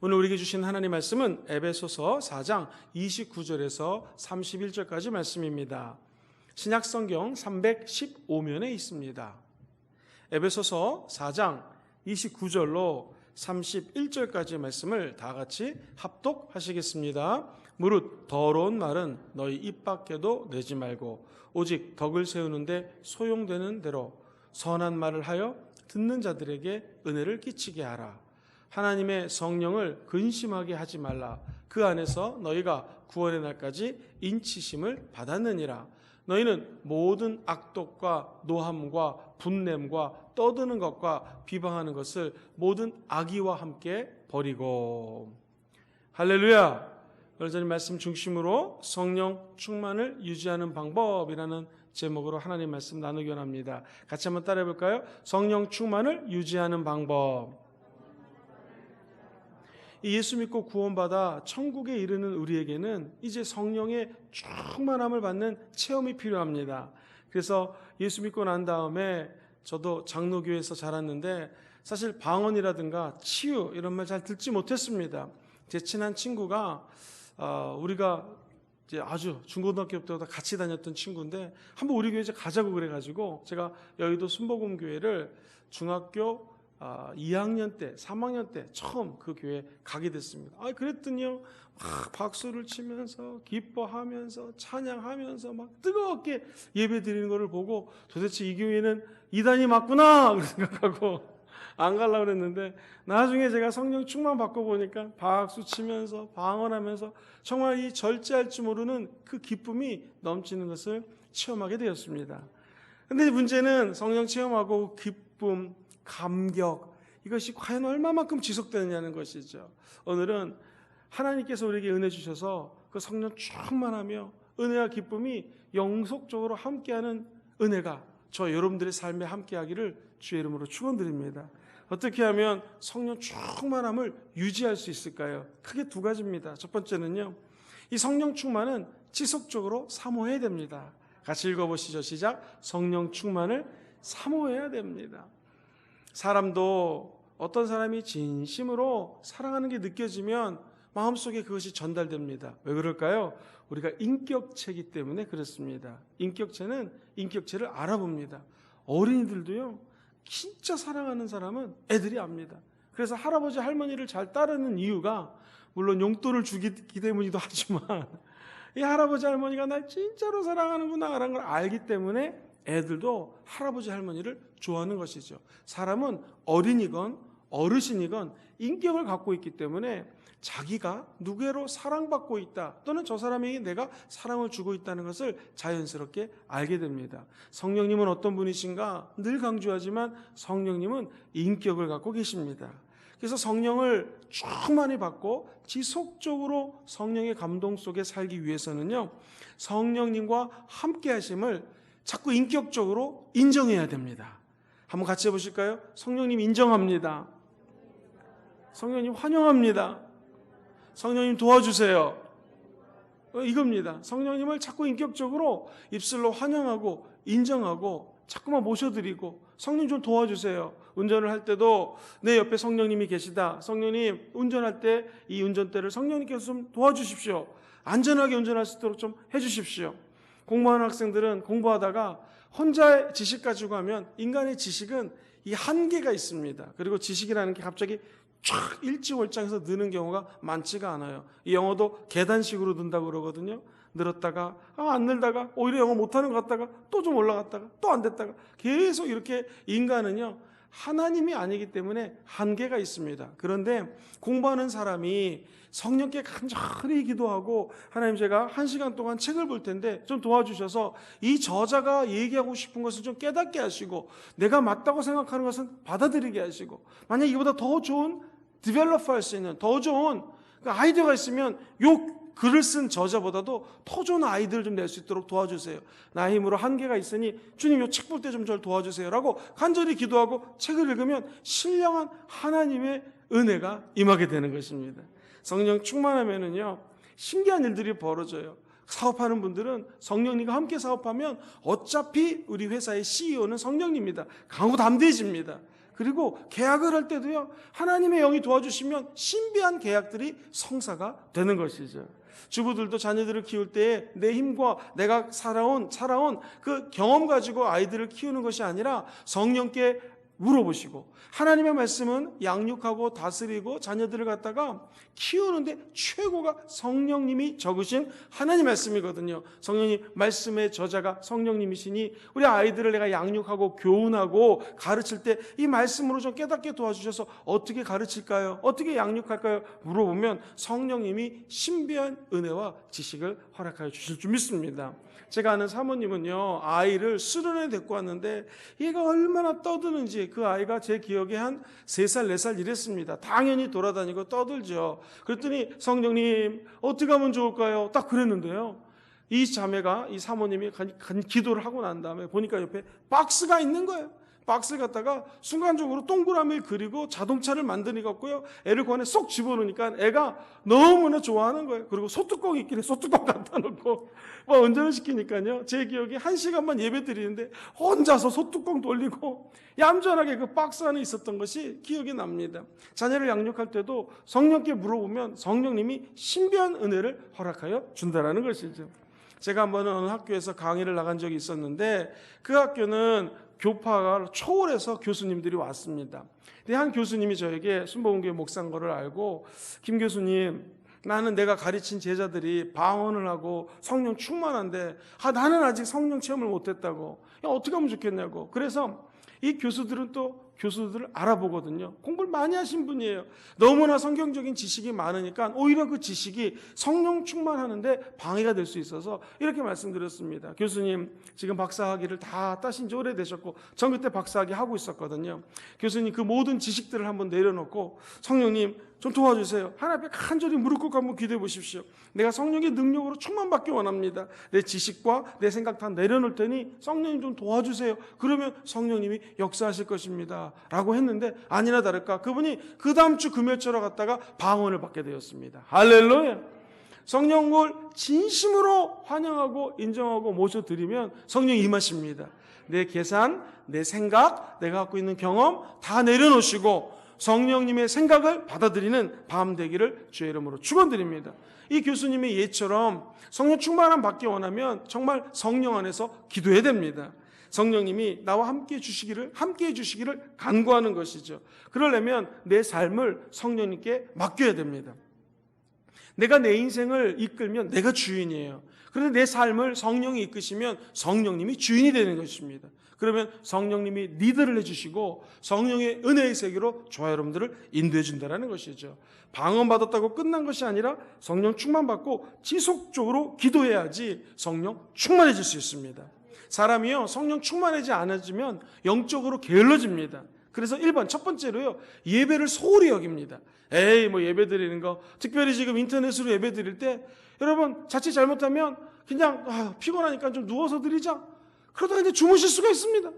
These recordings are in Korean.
오늘 우리에게 주신 하나님 말씀은 에베소서 4장 29절에서 31절까지 말씀입니다. 신약성경 315면에 있습니다. 에베소서 4장 29절로 31절까지의 말씀을 다 같이 합독하시겠습니다. 무릇 더러운 말은 너희 입 밖에도 내지 말고 오직 덕을 세우는데 소용되는 대로 선한 말을 하여 듣는 자들에게 은혜를 끼치게 하라. 하나님의 성령을 근심하게 하지 말라. 그 안에서 너희가 구원의 날까지 인치심을 받았느니라. 너희는 모든 악독과 노함과 분냄과 떠드는 것과 비방하는 것을 모든 악의와 함께 버리고. 할렐루야. 여러분 말씀 중심으로 성령 충만을 유지하는 방법이라는 제목으로 하나님 말씀 나누기 원합니다. 같이 한번 따라해 볼까요? 성령 충만을 유지하는 방법. 예수 믿고 구원받아 천국에 이르는 우리에게는 이제 성령의 충만함을 받는 체험이 필요합니다. 그래서 예수 믿고 난 다음에 저도 장로교회에서 자랐는데 사실 방언이라든가 치유 이런 말 잘 듣지 못했습니다. 제 친한 친구가 우리가 이제 아주 중고등학교 때부터 같이 다녔던 친구인데 한번 우리 교회 가자고 그래가지고 제가 여의도 순복음교회를 중학교 2학년 때, 3학년 때 처음 그 교회 가게 됐습니다. 그랬더니요, 막 박수를 치면서 기뻐하면서 찬양하면서 막 뜨겁게 예배 드리는 것을 보고 도대체 이 교회는 이단이 맞구나 생각하고 안 가려고 그랬는데 나중에 제가 성령 충만 받고 보니까 박수 치면서 방언하면서 정말 이 절제할 줄 모르는 그 기쁨이 넘치는 것을 체험하게 되었습니다. 그런데 문제는 성령 체험하고 기쁨, 감격, 이것이 과연 얼마만큼 지속되느냐는 것이죠. 오늘은 하나님께서 우리에게 은혜 주셔서 그 성령 충만하며 은혜와 기쁨이 영속적으로 함께하는 은혜가 저 여러분들의 삶에 함께하기를 주의 이름으로 축원드립니다. 어떻게 하면 성령 충만함을 유지할 수 있을까요? 크게 두 가지입니다. 첫 번째는요, 이 성령 충만은 지속적으로 사모해야 됩니다. 같이 읽어보시죠. 시작. 성령 충만을 사모해야 됩니다. 사람도 어떤 사람이 진심으로 사랑하는 게 느껴지면 마음속에 그것이 전달됩니다. 왜 그럴까요? 우리가 인격체이기 때문에 그렇습니다. 인격체는 인격체를 알아봅니다. 어린이들도요, 진짜 사랑하는 사람은 애들이 압니다. 그래서 할아버지 할머니를 잘 따르는 이유가 물론 용돈을 주기 때문이기도 하지만 이 할아버지 할머니가 날 진짜로 사랑하는구나 라는 걸 알기 때문에 애들도 할아버지 할머니를 좋아하는 것이죠. 사람은 어린이건 어르신이건 인격을 갖고 있기 때문에 자기가 누구로 사랑받고 있다 또는 저 사람에게 내가 사랑을 주고 있다는 것을 자연스럽게 알게 됩니다. 성령님은 어떤 분이신가 늘 강조하지만 성령님은 인격을 갖고 계십니다. 그래서 성령을 충만히 받고 지속적으로 성령의 감동 속에 살기 위해서는요, 성령님과 함께 하심을 자꾸 인격적으로 인정해야 됩니다. 한번 같이 해보실까요? 성령님 인정합니다. 성령님 환영합니다. 성령님 도와주세요. 이겁니다. 성령님을 자꾸 인격적으로 입술로 환영하고 인정하고 자꾸만 모셔드리고 성령 좀 도와주세요. 운전을 할 때도 내 옆에 성령님이 계시다. 성령님 운전할 때 이 운전대를 성령님께서 좀 도와주십시오. 안전하게 운전할 수 있도록 좀 해주십시오. 공부하는 학생들은 공부하다가 혼자의 지식 가지고 하면 인간의 지식은 이 한계가 있습니다. 그리고 지식이라는 게 갑자기 쫙 일지월장해서 느는 경우가 많지가 않아요. 이 영어도 계단식으로 는다고 그러거든요. 늘었다가 안 늘다가 오히려 영어 못하는 것 같다가 또 좀 올라갔다가 또 안 됐다가 계속 이렇게 인간은요, 하나님이 아니기 때문에 한계가 있습니다. 그런데 공부하는 사람이 성령께 간절히 기도하고 하나님 제가 1시간 동안 책을 볼 텐데 좀 도와주셔서 이 저자가 얘기하고 싶은 것을 좀 깨닫게 하시고 내가 맞다고 생각하는 것은 받아들이게 하시고 만약 이보다 더 좋은 디벨로퍼 할 수 있는 더 좋은 아이디어가 있으면 요 글을 쓴 저자보다도 더 좋은 아이디어를 좀 낼 수 있도록 도와주세요. 나의 힘으로 한계가 있으니 주님 요 책 볼 때 좀 저를 도와주세요 라고 간절히 기도하고 책을 읽으면 신령한 하나님의 은혜가 임하게 되는 것입니다. 성령 충만하면은요, 신기한 일들이 벌어져요. 사업하는 분들은 성령님과 함께 사업하면 어차피 우리 회사의 CEO는 성령님입니다. 강하고 담대해집니다. 그리고 계약을 할 때도요, 하나님의 영이 도와주시면 신비한 계약들이 성사가 되는 것이죠. 주부들도 자녀들을 키울 때에 내 힘과 내가 살아온 그 경험 가지고 아이들을 키우는 것이 아니라 성령께 물어보시고, 하나님의 말씀은 양육하고 다스리고 자녀들을 갖다가 키우는데 최고가 성령님이 적으신 하나님 말씀이거든요. 성령님 말씀의 저자가 성령님이시니 우리 아이들을 내가 양육하고 교훈하고 가르칠 때 이 말씀으로 좀 깨닫게 도와주셔서 어떻게 가르칠까요? 어떻게 양육할까요? 물어보면 성령님이 신비한 은혜와 지식을 허락하여 주실 줄 믿습니다. 제가 아는 사모님은요, 아이를 수련회에 데리고 왔는데 얘가 얼마나 떠드는지, 그 아이가 제 기억에 한 3살, 4살 이랬습니다. 당연히 돌아다니고 떠들죠. 그랬더니 성령님 어떻게 하면 좋을까요? 딱 그랬는데요, 이 자매가, 이 사모님이 기도를 하고 난 다음에 보니까 옆에 박스가 있는 거예요. 박스를 갖다가 순간적으로 동그라미를 그리고 자동차를 만드니까요, 애를 그 안에 쏙 집어넣으니까 애가 너무나 좋아하는 거예요. 그리고 소뚜껑이 있길래 소뚜껑 갖다 놓고 운전을 시키니까요, 제 기억에 1시간만 예배 드리는데 혼자서 소뚜껑 돌리고 얌전하게 그 박스 안에 있었던 것이 기억이 납니다. 자녀를 양육할 때도 성령께 물어보면 성령님이 신비한 은혜를 허락하여 준다라는 것이죠. 제가 한번은 어느 학교에서 강의를 나간 적이 있었는데, 그 학교는 교파가 초월해서 교수님들이 왔습니다. 근데 한 교수님이 저에게, 순복음교회 목사인 거를 알고, 김 교수님, 나는 내가 가르친 제자들이 방언을 하고 성령 충만한데 나는 아직 성령 체험을 못했다고, 어떻게 하면 좋겠냐고. 그래서 이 교수들은 또 교수들을 알아보거든요. 공부를 많이 하신 분이에요. 너무나 성경적인 지식이 많으니까 오히려 그 지식이 성령 충만하는데 방해가 될 수 있어서 이렇게 말씀드렸습니다. 교수님, 지금 박사학위를 다 따신 지 오래되셨고 전 그때 박사학위 하고 있었거든요. 교수님, 그 모든 지식들을 한번 내려놓고 성령님 좀 도와주세요. 하나님 앞에 간절히 무릎 꿇고 한번 기도해 보십시오. 내가 성령의 능력으로 충만받기 원합니다. 내 지식과 내 생각 다 내려놓을 테니 성령님 좀 도와주세요. 그러면 성령님이 역사하실 것입니다 라고 했는데, 아니나 다를까 그분이 그 다음 주 금요일처럼 갔다가 방언을 받게 되었습니다. 할렐루야. 성령을 진심으로 환영하고 인정하고 모셔드리면 성령이 임하십니다. 내 계산, 내 생각, 내가 갖고 있는 경험 다 내려놓으시고 성령님의 생각을 받아들이는 밤 되기를 주의 이름으로 축원드립니다. 이 교수님의 예처럼 성령 충만함 받기 원하면 정말 성령 안에서 기도해야 됩니다. 성령님이 나와 함께 해 주시기를 간구하는 것이죠. 그러려면 내 삶을 성령님께 맡겨야 됩니다. 내가 내 인생을 이끌면 내가 주인이에요. 그런데 내 삶을 성령이 이끄시면 성령님이 주인이 되는 것입니다. 그러면 성령님이 리드를 해주시고 성령의 은혜의 세계로 저와 여러분들을 인도해 준다는 것이죠. 방언 받았다고 끝난 것이 아니라 성령 충만받고 지속적으로 기도해야지 성령 충만해질 수 있습니다. 사람이요, 성령 충만하지 않아지면 영적으로 게을러집니다. 그래서 1번, 첫 번째로요, 예배를 소홀히 여깁니다. 예배 드리는 거, 특별히 지금 인터넷으로 예배 드릴 때 여러분 자칫 잘못하면 그냥 피곤하니까 좀 누워서 드리자, 그러다가 이제 주무실 수가 있습니다.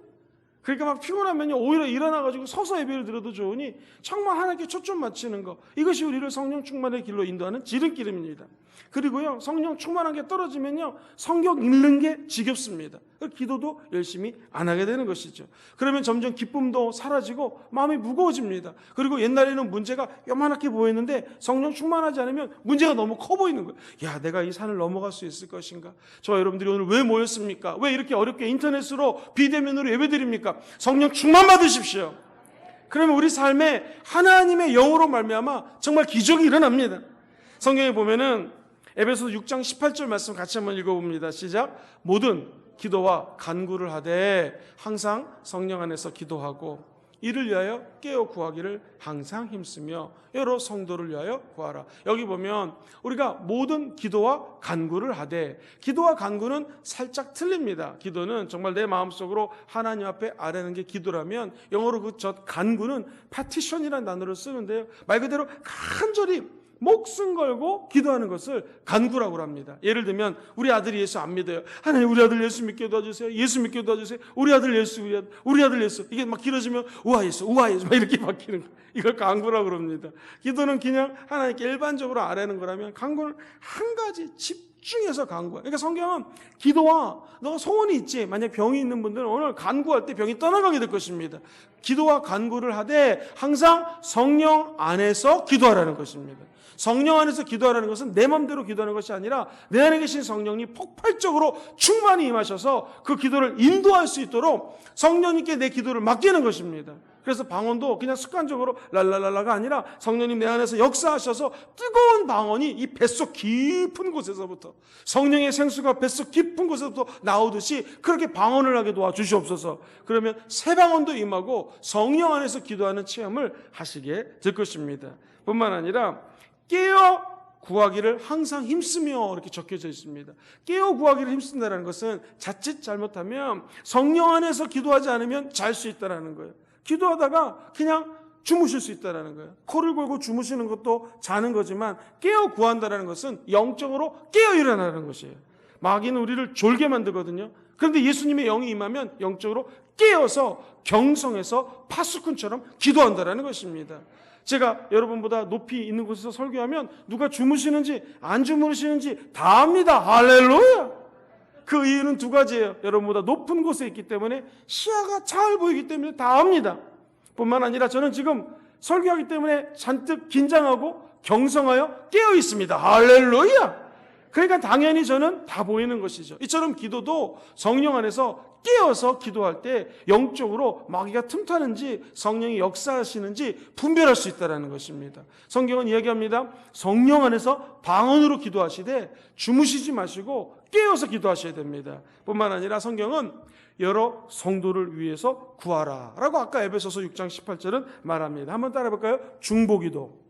그러니까 막 피곤하면요, 오히려 일어나가지고 서서 예배를 드려도 좋으니 정말 하나님께 초점 맞추는 거, 이것이 우리를 성령 충만의 길로 인도하는 지름길입니다. 그리고요, 성령 충만한 게 떨어지면요, 성경 읽는 게 지겹습니다. 기도도 열심히 안 하게 되는 것이죠. 그러면 점점 기쁨도 사라지고 마음이 무거워집니다. 그리고 옛날에는 문제가 요만하게 보였는데 성령 충만하지 않으면 문제가 너무 커 보이는 거예요. 야, 내가 이 산을 넘어갈 수 있을 것인가? 저와 여러분들이 오늘 왜 모였습니까? 왜 이렇게 어렵게 인터넷으로 비대면으로 예배드립니까? 성령 충만 받으십시오. 그러면 우리 삶에 하나님의 영으로 말미암아 정말 기적이 일어납니다. 성경에 보면은 에베소서 6장 18절 말씀 같이 한번 읽어봅니다. 시작. 모든 기도와 간구를 하되 항상 성령 안에서 기도하고 이를 위하여 깨어 구하기를 항상 힘쓰며 여러 성도를 위하여 구하라. 여기 보면 우리가 모든 기도와 간구를 하되, 기도와 간구는 살짝 틀립니다. 기도는 정말 내 마음속으로 하나님 앞에 아뢰는 게 기도라면, 영어로 그 간구는 파티션이라는 단어를 쓰는데요, 말 그대로 간절히 목숨 걸고 기도하는 것을 간구라고 합니다. 예를 들면 우리 아들이 예수 안 믿어요. 하나님, 우리 아들 예수 믿게 도와주세요. 예수 믿게 도와주세요. 우리 아들 예수, 우리 아들 예수. 이게 막 길어지면 우와 예수 막 이렇게 바뀌는 거. 이걸 간구라고 합니다. 기도는 그냥 하나님께 일반적으로 아뢰는 거라면, 간구는 한 가지 집중해서 간구해. 그러니까 성경은 기도와 너가 소원이 있지. 만약 병이 있는 분들은 오늘 간구할 때 병이 떠나가게 될 것입니다. 기도와 간구를 하되 항상 성령 안에서 기도하라는 것입니다. 성령 안에서 기도하라는 것은 내 마음대로 기도하는 것이 아니라 내 안에 계신 성령이 폭발적으로 충만히 임하셔서 그 기도를 인도할 수 있도록 성령님께 내 기도를 맡기는 것입니다. 그래서 방언도 그냥 습관적으로 랄랄랄라가 아니라 성령님 내 안에서 역사하셔서 뜨거운 방언이 이 뱃속 깊은 곳에서부터 성령의 생수가 뱃속 깊은 곳에서부터 나오듯이 그렇게 방언을 하게 도와주시옵소서. 그러면 새 방언도 임하고 성령 안에서 기도하는 체험을 하시게 될 것입니다. 뿐만 아니라 깨어 구하기를 항상 힘쓰며 이렇게 적혀져 있습니다. 깨어 구하기를 힘쓴다는 것은 자칫 잘못하면 성령 안에서 기도하지 않으면 잘 수 있다는 거예요. 기도하다가 그냥 주무실 수 있다는 거예요. 코를 골고 주무시는 것도 자는 거지만 깨어 구한다는 것은 영적으로 깨어 일어나는 것이에요. 마귀는 우리를 졸게 만들거든요. 그런데 예수님의 영이 임하면 영적으로 깨어서 경성해서 파수꾼처럼 기도한다는 것입니다. 제가 여러분보다 높이 있는 곳에서 설교하면 누가 주무시는지 안 주무시는지 다 압니다. 할렐루야! 그 이유는 두 가지예요. 여러분보다 높은 곳에 있기 때문에 시야가 잘 보이기 때문에 다 압니다. 뿐만 아니라 저는 지금 설교하기 때문에 잔뜩 긴장하고 경성하여 깨어 있습니다. 할렐루야! 그러니까 당연히 저는 다 보이는 것이죠. 이처럼 기도도 성령 안에서 깨어서 기도할 때 영적으로 마귀가 틈타는지 성령이 역사하시는지 분별할 수 있다는 것입니다. 성경은 이야기합니다. 성령 안에서 방언으로 기도하시되 주무시지 마시고 깨어서 기도하셔야 됩니다. 뿐만 아니라 성경은 여러 성도를 위해서 구하라 라고 아까 에베소서 6장 18절은 말합니다. 한번 따라해 볼까요? 중보기도.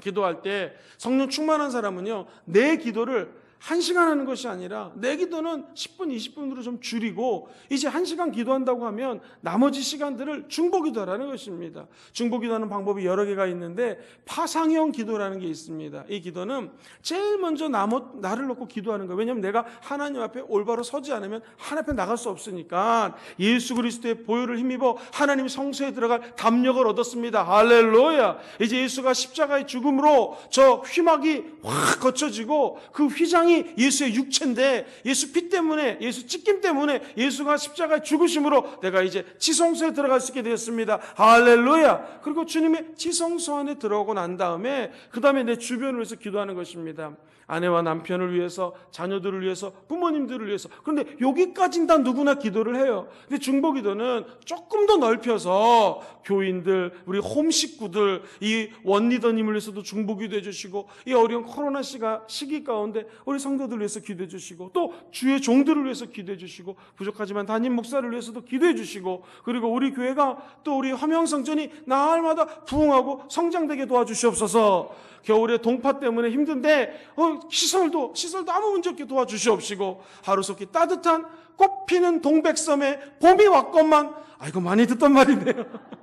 기도할 때 성령 충만한 사람은요, 내 기도를 1시간 하는 것이 아니라 내 기도는 10분, 20분으로 좀 줄이고 이제 1시간 기도한다고 하면 나머지 시간들을 중보기도하라는 것입니다. 중보기도하는 방법이 여러 개가 있는데 파상형 기도라는 게 있습니다. 이 기도는 제일 먼저 나를 놓고 기도하는 거예요. 왜냐하면 내가 하나님 앞에 올바로 서지 않으면 하나님 앞에 나갈 수 없으니까 예수 그리스도의 보혈을 힘입어 하나님 성소에 들어갈 담력을 얻었습니다. 할렐루야! 이제 예수가 십자가의 죽음으로 저 휘막이 확 거쳐지고 그 휘장이 예수의 육체인데 예수 피 때문에 예수 찢김 때문에 예수가 십자가에 죽으심으로 내가 이제 지성소에 들어갈 수 있게 되었습니다. 할렐루야. 그리고 주님의 지성소 안에 들어오고 난 다음에 그 다음에 내 주변을 위해서 기도하는 것입니다. 아내와 남편을 위해서, 자녀들을 위해서, 부모님들을 위해서. 그런데 여기까지는 다 누구나 기도를 해요. 근데 중보기도는 조금 더 넓혀서 교인들, 우리 홈 식구들, 이 원리더님을 위해서도 중보기도 해주시고, 이 어려운 코로나 시기 가운데 우리 성도들 위해서 기도해 주시고, 또 주의 종들을 위해서 기도해 주시고, 부족하지만 담임 목사를 위해서도 기도해 주시고, 그리고 우리 교회가 또 우리 화명성전이 날마다 부흥하고 성장되게 도와주시옵소서. 겨울에 동파 때문에 힘든데 시설도 아무 문제 없게 도와주시옵시고, 하루속히 따뜻한 꽃피는 동백섬에 봄이 왔건만, 이거 많이 듣던 말이네요.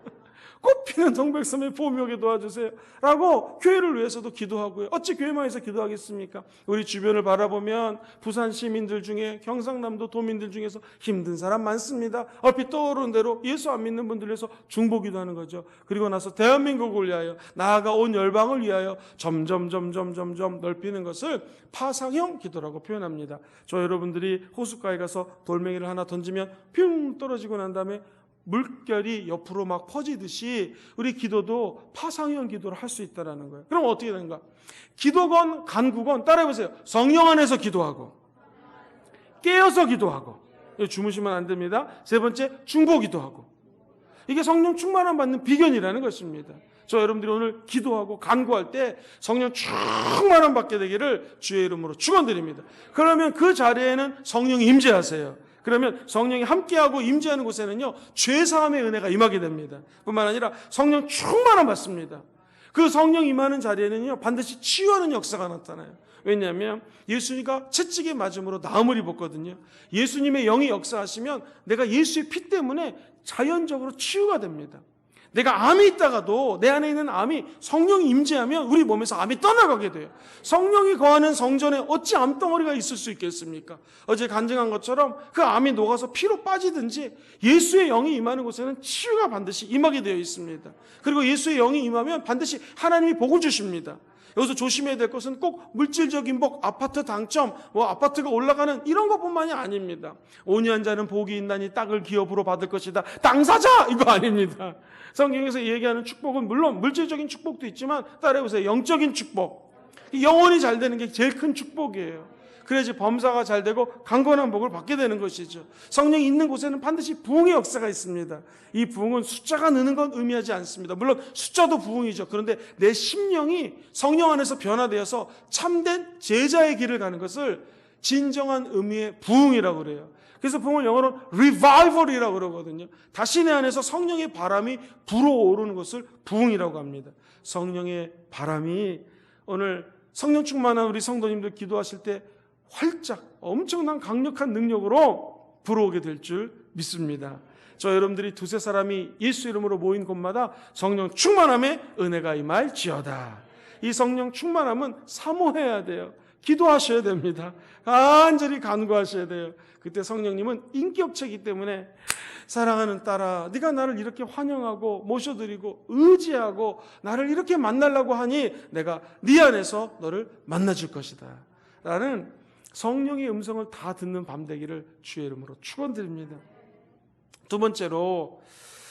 꽃피는 동백섬에 봄이 오게 도와주세요 라고 교회를 위해서도 기도하고요. 어찌 교회만 해서 기도하겠습니까? 우리 주변을 바라보면 부산 시민들 중에, 경상남도 도민들 중에서 힘든 사람 많습니다. 얼핏 떠오르는 대로 예수 안 믿는 분들 위해서 중보기도하는 거죠. 그리고 나서 대한민국을 위하여, 나아가 온 열방을 위하여 점점 넓히는 것을 파상형 기도라고 표현합니다. 저 여러분들이 호숫가에 가서 돌멩이를 하나 던지면 뿅 떨어지고 난 다음에 물결이 옆으로 막 퍼지듯이 우리 기도도 파상형 기도를 할 수 있다는 거예요. 그럼 어떻게 되는가? 기도건 간구건 따라해보세요. 성령 안에서 기도하고 깨어서 기도하고, 주무시면 안 됩니다. 세 번째, 중보기도하고. 이게 성령 충만함 받는 비결이라는 것입니다. 저 여러분들이 오늘 기도하고 간구할 때 성령 충만함 받게 되기를 주의 이름으로 축원드립니다. 그러면 그 자리에는 성령이 임재하세요. 그러면 성령이 함께하고 임재하는 곳에는요, 죄사함의 은혜가 임하게 됩니다. 뿐만 아니라 성령 충만함 받습니다. 그 성령 임하는 자리에는요, 반드시 치유하는 역사가 나타나요. 왜냐하면 예수님과 채찍에 맞음으로 나음을 입었거든요. 예수님의 영이 역사하시면 내가 예수의 피 때문에 자연적으로 치유가 됩니다. 내가 암이 있다가도 내 안에 있는 암이 성령이 임재하면 우리 몸에서 암이 떠나가게 돼요. 성령이 거하는 성전에 어찌 암덩어리가 있을 수 있겠습니까? 어제 간증한 것처럼 그 암이 녹아서 피로 빠지든지 예수의 영이 임하는 곳에는 치유가 반드시 임하게 되어 있습니다. 그리고 예수의 영이 임하면 반드시 하나님이 복을 주십니다. 여기서 조심해야 될 것은 꼭 물질적인 복, 아파트 당첨, 아파트가 올라가는 이런 것뿐만이 아닙니다. 온유한 자는 복이 있나니 땅을 기업으로 받을 것이다. 당사자! 이거 아닙니다. 성경에서 얘기하는 축복은 물론 물질적인 축복도 있지만 따라해보세요. 영적인 축복. 영혼이 잘 되는 게 제일 큰 축복이에요. 그래야지 범사가 잘 되고 강건한 복을 받게 되는 것이죠. 성령이 있는 곳에는 반드시 부흥의 역사가 있습니다. 이 부흥은 숫자가 느는 건 의미하지 않습니다. 물론 숫자도 부흥이죠. 그런데 내 심령이 성령 안에서 변화되어서 참된 제자의 길을 가는 것을 진정한 의미의 부흥이라고 그래요. 그래서 부흥을 영어로는 revival이라고 그러거든요. 다시 내 안에서 성령의 바람이 불어오르는 것을 부흥이라고 합니다. 성령의 바람이 오늘 성령 충만한 우리 성도님들 기도하실 때 활짝 엄청난 강력한 능력으로 불어오게 될 줄 믿습니다. 저 여러분들이 두세 사람이 예수 이름으로 모인 곳마다 성령 충만함에 은혜가 임할지어다. 이 성령 충만함은 사모해야 돼요. 기도하셔야 됩니다. 간절히 간구하셔야 돼요. 그때 성령님은 인격체이기 때문에 사랑하는 딸아, 네가 나를 이렇게 환영하고 모셔드리고 의지하고 나를 이렇게 만나려고 하니 내가 네 안에서 너를 만나줄 것이다 라는 성령의 음성을 다 듣는 밤 되기를 주의 이름으로 축원드립니다. 두 번째로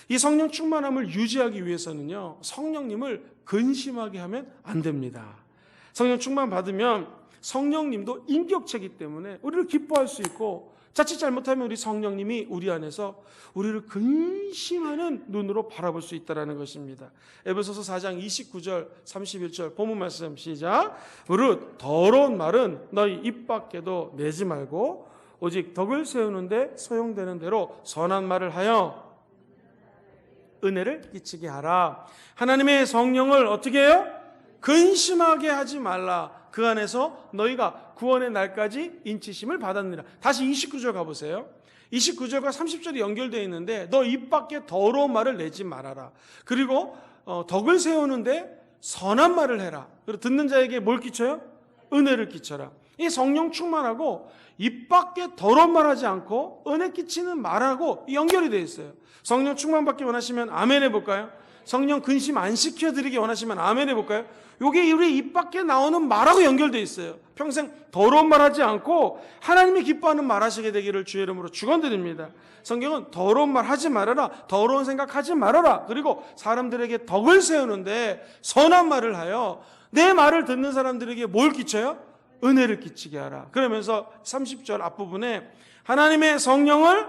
이 성령 충만함을 유지하기 위해서는요, 성령님을 근심하게 하면 안 됩니다. 성령 충만 받으면 성령님도 인격체이기 때문에 우리를 기뻐할 수 있고, 자칫 잘못하면 우리 성령님이 우리 안에서 우리를 근심하는 눈으로 바라볼 수 있다는 것입니다. 에베소서 4장 29절 31절 본문 말씀 시작. 무릇 더러운 말은 너희 입 밖에도 내지 말고 오직 덕을 세우는데 소용되는 대로 선한 말을 하여 은혜를 끼치게 하라. 하나님의 성령을 어떻게 해요? 근심하게 하지 말라. 그 안에서 너희가 구원의 날까지 인치심을 받았느니라. 다시 29절 가보세요. 29절과 30절이 연결되어 있는데 너 입 밖에 더러운 말을 내지 말아라. 그리고 덕을 세우는데 선한 말을 해라. 그리고 듣는 자에게 뭘 끼쳐요? 은혜를 끼쳐라. 이 성령 충만하고 입 밖에 더러운 말하지 않고 은혜 끼치는 말하고 연결이 되어 있어요. 성령 충만 받기 원하시면 아멘 해볼까요? 성령 근심 안 시켜드리기 원하시면 아멘 해볼까요? 이게 우리 입 밖에 나오는 말하고 연결되어 있어요. 평생 더러운 말 하지 않고 하나님이 기뻐하는 말 하시게 되기를 주의 이름으로 축원드립니다. 성경은 더러운 말 하지 말아라, 더러운 생각 하지 말아라, 그리고 사람들에게 덕을 세우는데 선한 말을 하여 내 말을 듣는 사람들에게 뭘 끼쳐요? 은혜를 끼치게 하라. 그러면서 30절 앞부분에 하나님의 성령을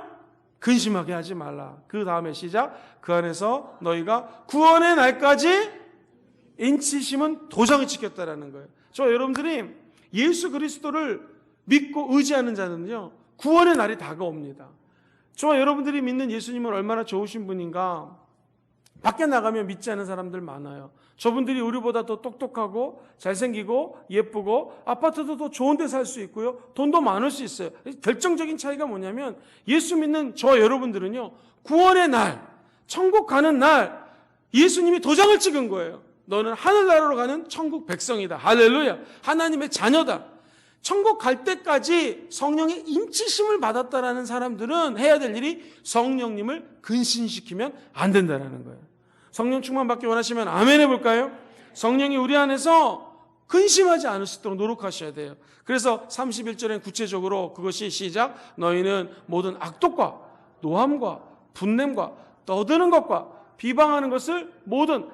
근심하게 하지 말라. 그 다음에 시작. 그 안에서 너희가 구원의 날까지 인치심은 도장을 지켰다라는 거예요. 저 여러분들이 예수 그리스도를 믿고 의지하는 자는요, 구원의 날이 다가옵니다. 저 여러분들이 믿는 예수님은 얼마나 좋으신 분인가. 밖에 나가면 믿지 않는 사람들 많아요. 저분들이 우리보다 더 똑똑하고 잘생기고 예쁘고 아파트도 더 좋은 데 살 수 있고요, 돈도 많을 수 있어요. 결정적인 차이가 뭐냐면 예수 믿는 저 여러분들은요, 구원의 날, 천국 가는 날 예수님이 도장을 찍은 거예요. 너는 하늘나라로 가는 천국 백성이다. 할렐루야. 하나님의 자녀다. 천국 갈 때까지 성령의 인치심을 받았다라는 사람들은 해야 될 일이 성령님을 근신시키면 안 된다는 거예요. 성령 충만 받기 원하시면 아멘 해볼까요? 성령이 우리 안에서 근심하지 않을 수 있도록 노력하셔야 돼요. 그래서 31절엔 구체적으로 그것이 시작. 너희는 모든 악독과 노함과 분냄과 떠드는 것과 비방하는 것을 모든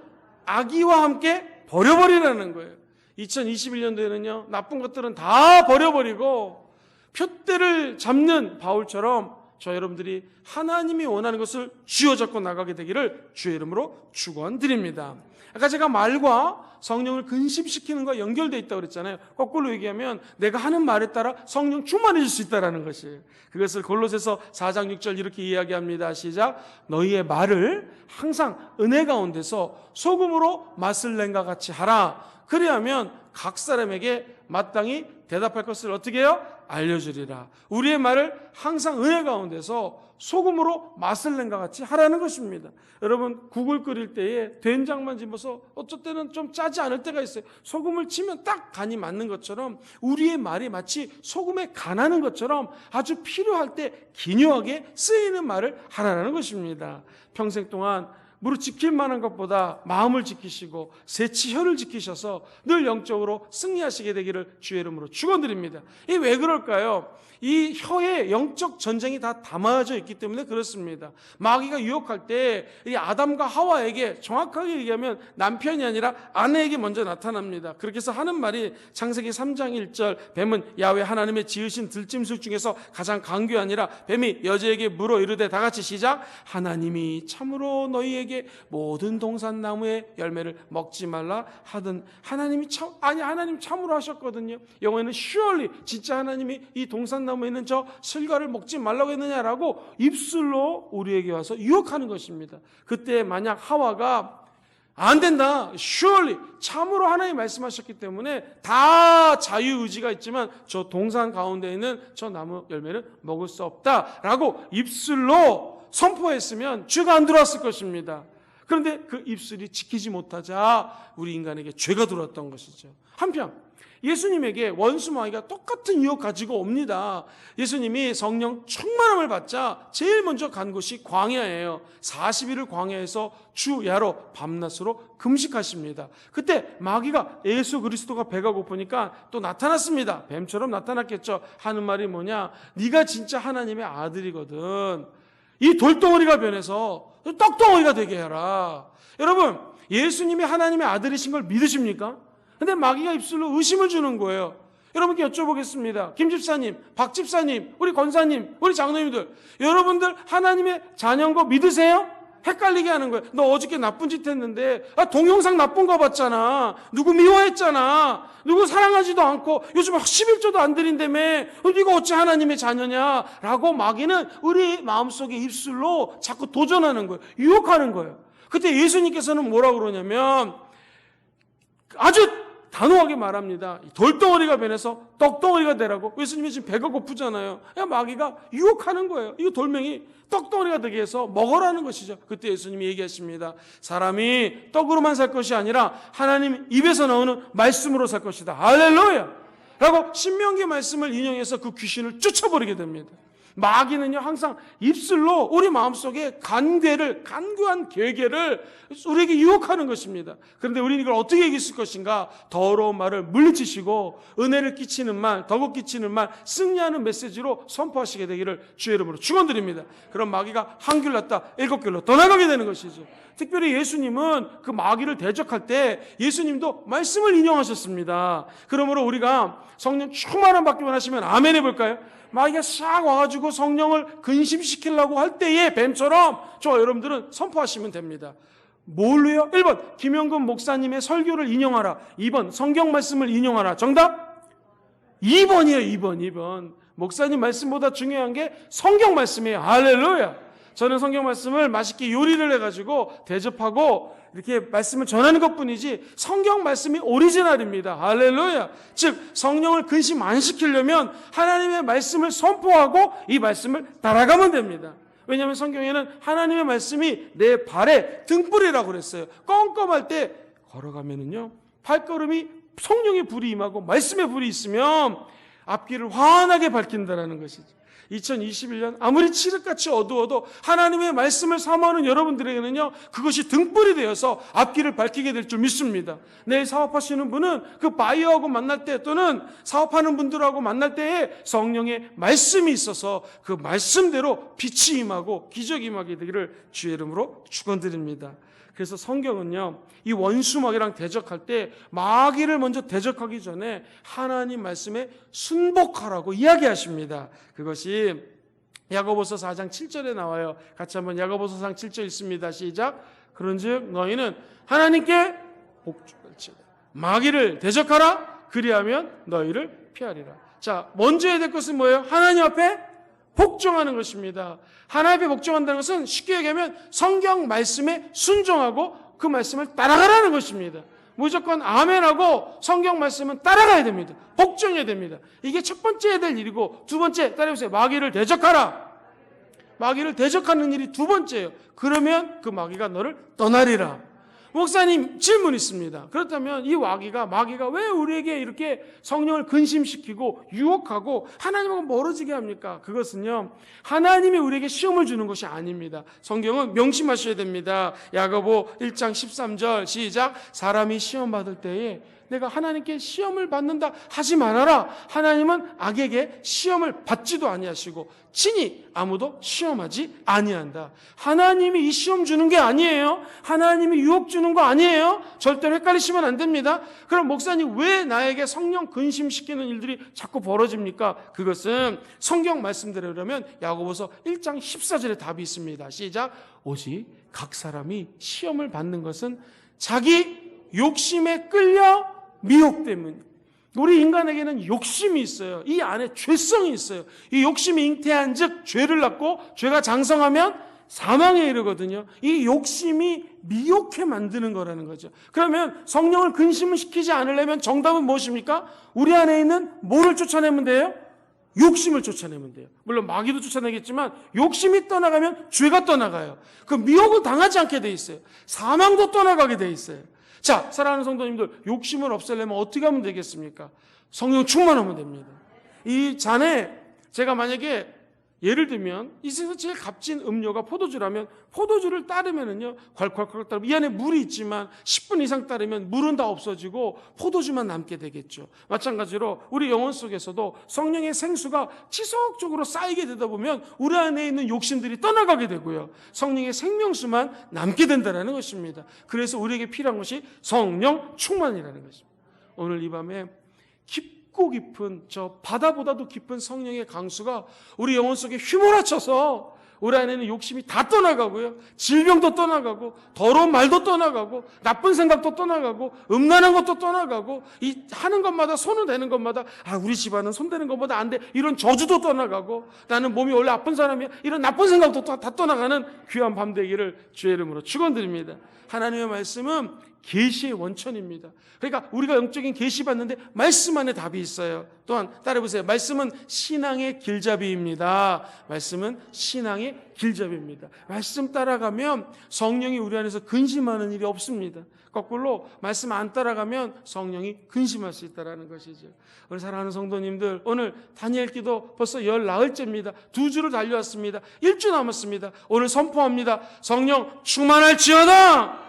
악의와 함께 버려버리라는 거예요. 2021년도에는요, 나쁜 것들은 다 버려버리고 표대를 잡는 바울처럼 저 여러분들이 하나님이 원하는 것을 쥐어잡고 나가게 되기를 주의 이름으로 축원드립니다. 아까 제가 말과 성령을 근심시키는 것과 연결되어 있다고 그랬잖아요. 거꾸로 얘기하면 내가 하는 말에 따라 성령 충만해질 수 있다는 것이에요. 그것을 골로새서 4장 6절 이렇게 이야기합니다. 시작. 너희의 말을 항상 은혜 가운데서 소금으로 맛을 낸과 같이 하라. 그리하면 각 사람에게 마땅히 대답할 것을 어떻게 해요? 알려주리라. 우리의 말을 항상 은혜 가운데서 소금으로 맛을 낸과 같이 하라는 것입니다. 여러분, 국을 끓일 때에 된장만 집어서 어쩔 때는 좀 짜지 않을 때가 있어요. 소금을 치면 딱 간이 맞는 것처럼 우리의 말이 마치 소금에 간하는 것처럼 아주 필요할 때 기묘하게 쓰이는 말을 하라는 것입니다. 평생 동안 무릇 지킬 만한 것보다 마음을 지키시고 셋이 혀를 지키셔서 늘 영적으로 승리하시게 되기를 주의 이름으로 축원드립니다. 이 왜 그럴까요? 이 혀에 영적 전쟁이 다 담아져 있기 때문에 그렇습니다. 마귀가 유혹할 때 이 아담과 하와에게 정확하게 얘기하면 남편이 아니라 아내에게 먼저 나타납니다. 그렇게 해서 하는 말이 창세기 3장 1절 뱀은 야훼 하나님의 지으신 들짐승 중에서 가장 강교하니라. 뱀이 여자에게 물어 이르되 다 같이 시작. 하나님이 참으로 너희에게 모든 동산나무의 열매를 먹지 말라 하든. 하나님 참으로 하셨거든요. 영어에는 surely, 진짜 하나님이 이 동산나무에 있는 저 실과를 먹지 말라고 했느냐라고 입술로 우리에게 와서 유혹하는 것입니다. 그때 만약 하와가 안 된다, surely, 참으로 하나님 말씀하셨기 때문에 다 자유의지가 있지만 저 동산 가운데 있는 저 나무 열매는 먹을 수 없다라고 입술로 선포했으면 죄가 안 들어왔을 것입니다. 그런데 그 입술이 지키지 못하자 우리 인간에게 죄가 들어왔던 것이죠. 한편 예수님에게 원수 마귀가 똑같은 유혹 가지고 옵니다. 예수님이 성령 충만함을 받자 제일 먼저 간 곳이 광야예요. 40일을 광야에서 주야로 밤낮으로 금식하십니다. 그때 마귀가 예수 그리스도가 배가 고프니까 또 나타났습니다. 뱀처럼 나타났겠죠. 하는 말이 뭐냐? 네가 진짜 하나님의 아들이거든. 이 돌덩어리가 변해서 떡덩어리가 되게 해라. 여러분, 예수님이 하나님의 아들이신 걸 믿으십니까? 근데 마귀가 입술로 의심을 주는 거예요. 여러분께 여쭤보겠습니다. 김 집사님, 박 집사님, 우리 권사님, 우리 장로님들, 여러분들 하나님의 자녀인 거 믿으세요? 헷갈리게 하는 거예요. 너 어저께 나쁜 짓 했는데 동영상 나쁜 거 봤잖아. 누구 미워했잖아. 누구 사랑하지도 않고 요즘 11조도 안 드린다며. 네가 어찌 하나님의 자녀냐 라고 마귀는 우리 마음속에 입술로 자꾸 도전하는 거예요. 유혹하는 거예요. 그때 예수님께서는 뭐라고 그러냐면 아주 단호하게 말합니다. 돌덩어리가 변해서 떡덩어리가 되라고. 예수님이 지금 배가 고프잖아요. 마귀가 유혹하는 거예요. 이 돌멩이 떡덩어리가 되게 해서 먹으라는 것이죠. 그때 예수님이 얘기하십니다. 사람이 떡으로만 살 것이 아니라 하나님 입에서 나오는 말씀으로 살 것이다. 할렐루야! 라고 신명기 말씀을 인용해서 그 귀신을 쫓아버리게 됩니다. 마귀는요 항상 입술로 우리 마음속에 간교한 계계를 우리에게 유혹하는 것입니다. 그런데 우리는 이걸 어떻게 이길 것인가? 더러운 말을 물리치시고 은혜를 끼치는 말, 덕을 끼치는 말, 승리하는 메시지로 선포하시게 되기를 주의 이름으로 축원드립니다. 그럼 마귀가 한 길 났다 7길로 떠나가게 되는 것이죠. 특별히 예수님은 그 마귀를 대적할 때 예수님도 말씀을 인용하셨습니다. 그러므로 우리가 성령 충만함 받기 원하시면 아멘 해볼까요? 마귀가 싹 와가지고 성령을 근심시키려고 할 때에 뱀처럼 여러분들은 선포하시면 됩니다. 뭘로요? 1번 김영근 목사님의 설교를 인용하라. 2번 성경 말씀을 인용하라. 정답? 2번이에요. 2번. 목사님 말씀보다 중요한 게 성경 말씀이에요. 할렐루야. 저는 성경 말씀을 맛있게 요리를 해가지고 대접하고 이렇게 말씀을 전하는 것뿐이지 성경 말씀이 오리지널입니다. 할렐루야. 즉 성령을 근심 안 시키려면 하나님의 말씀을 선포하고 이 말씀을 따라가면 됩니다. 왜냐하면 성경에는 하나님의 말씀이 내 발의 등불이라고 그랬어요. 껌껌할 때 걸어가면은요 발걸음이 성령의 불이 임하고 말씀의 불이 있으면 앞길을 환하게 밝힌다라는 것이죠. 2021년 아무리 칠흑같이 어두워도 하나님의 말씀을 사모하는 여러분들에게는요 그것이 등불이 되어서 앞길을 밝히게 될 줄 믿습니다. 내일 사업하시는 분은 그 바이어하고 만날 때 또는 사업하는 분들하고 만날 때에 성령의 말씀이 있어서 그 말씀대로 빛이 임하고 기적이 임하게 되기를 주의 이름으로 축원드립니다. 그래서 성경은요 이 원수 마귀랑 대적할 때 마귀를 먼저 대적하기 전에 하나님 말씀에 순복하라고 이야기하십니다. 그것이 야고보서 4장 7절에 나와요. 같이 한번 야고보서 4장 7절 읽습니다. 시작. 그런즉 너희는 하나님께 복종할지어다. 마귀를 대적하라. 그리하면 너희를 피하리라. 자, 먼저 해야 될 것은 뭐예요? 하나님 앞에 복종하는 것입니다. 하나님 앞에 복종한다는 것은 쉽게 얘기하면 성경 말씀에 순종하고 그 말씀을 따라가라는 것입니다. 무조건 아멘하고 성경 말씀은 따라가야 됩니다. 복종해야 됩니다. 이게 첫 번째 해야 될 일이고 두 번째 따라해보세요. 마귀를 대적하라. 마귀를 대적하는 일이 두 번째예요. 그러면 그 마귀가 너를 떠나리라. 목사님 질문 있습니다. 그렇다면 이 마귀가 왜 우리에게 이렇게 성령을 근심시키고 유혹하고 하나님하고 멀어지게 합니까? 그것은요, 하나님이 우리에게 시험을 주는 것이 아닙니다. 성경은 명심하셔야 됩니다. 야고보 1장 13절 시작. 사람이 시험 받을 때에 내가 하나님께 시험을 받는다 하지 말아라. 하나님은 악에게 시험을 받지도 아니하시고 친히 아무도 시험하지 아니한다. 하나님이 이 시험 주는 게 아니에요. 하나님이 유혹 주는 거 아니에요. 절대로 헷갈리시면 안 됩니다. 그럼 목사님 왜 나에게 성령 근심시키는 일들이 자꾸 벌어집니까? 그것은 성경 말씀대로라면 야고보서 1장 14절에 답이 있습니다. 시작. 오직 각 사람이 시험을 받는 것은 자기 욕심에 끌려 미혹 때문에. 우리 인간에게는 욕심이 있어요. 이 안에 죄성이 있어요. 이 욕심이 잉태한 즉 죄를 낳고 죄가 장성하면 사망에 이르거든요. 이 욕심이 미혹해 만드는 거라는 거죠. 그러면 성령을 근심시키지 않으려면 정답은 무엇입니까? 우리 안에 있는 뭐를 쫓아내면 돼요? 욕심을 쫓아내면 돼요. 물론 마귀도 쫓아내겠지만 욕심이 떠나가면 죄가 떠나가요. 그 미혹을 당하지 않게 돼 있어요. 사망도 떠나가게 돼 있어요. 자, 사랑하는 성도님들, 욕심을 없애려면 어떻게 하면 되겠습니까? 성령 충만하면 됩니다. 이 잔에 제가 만약에 예를 들면 이 세상에서 제일 값진 음료가 포도주라면 포도주를 따르면은요 콸콸콸 따르면 이 안에 물이 있지만 10분 이상 따르면 물은 다 없어지고 포도주만 남게 되겠죠. 마찬가지로 우리 영혼 속에서도 성령의 생수가 지속적으로 쌓이게 되다 보면 우리 안에 있는 욕심들이 떠나가게 되고요, 성령의 생명수만 남게 된다는 것입니다. 그래서 우리에게 필요한 것이 성령 충만이라는 것입니다. 오늘 이 밤에 깊고 깊은 저 바다보다도 깊은 성령의 강수가 우리 영혼 속에 휘몰아쳐서 우리 안에는 욕심이 다 떠나가고요, 질병도 떠나가고 더러운 말도 떠나가고 나쁜 생각도 떠나가고 음란한 것도 떠나가고 이 하는 것마다 손을 대는 것마다 우리 집안은 손 대는 것보다 안 돼 이런 저주도 떠나가고 나는 몸이 원래 아픈 사람이야 이런 나쁜 생각도 다 떠나가는 귀한 밤 되기를 주의 이름으로 축원드립니다. 하나님의 말씀은 계시의 원천입니다. 그러니까 우리가 영적인 계시 받는데 말씀 안에 답이 있어요. 또한 따라해보세요. 말씀은 신앙의 길잡이입니다. 말씀은 신앙의 길잡이입니다. 말씀 따라가면 성령이 우리 안에서 근심하는 일이 없습니다. 거꾸로 말씀 안 따라가면 성령이 근심할 수 있다는 것이죠. 우리 사랑하는 성도님들, 오늘 다니엘 기도 벌써 14일째입니다. 2주를 달려왔습니다. 1주 남았습니다. 오늘 선포합니다. 성령 충만할지어다.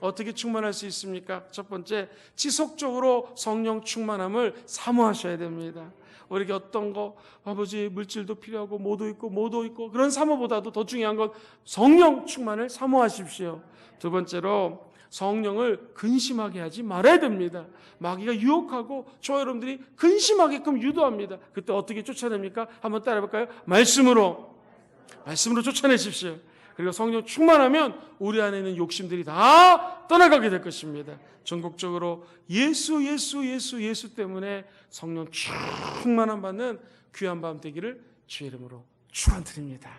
어떻게 충만할 수 있습니까? 첫 번째, 지속적으로 성령 충만함을 사모하셔야 됩니다. 우리에게 어떤 거, 아버지 물질도 필요하고 뭐도 있고 그런 사모보다도 더 중요한 건 성령 충만을 사모하십시오. 두 번째로, 성령을 근심하게 하지 말아야 됩니다. 마귀가 유혹하고 저와 여러분들이 근심하게끔 유도합니다. 그때 어떻게 쫓아냅니까? 한번 따라해볼까요? 말씀으로 쫓아내십시오. 그리고 성령 충만하면 우리 안에 있는 욕심들이 다 떠나가게 될 것입니다. 전국적으로 예수 때문에 성령 충만함 받는 귀한 밤 되기를 주의 이름으로 축원드립니다.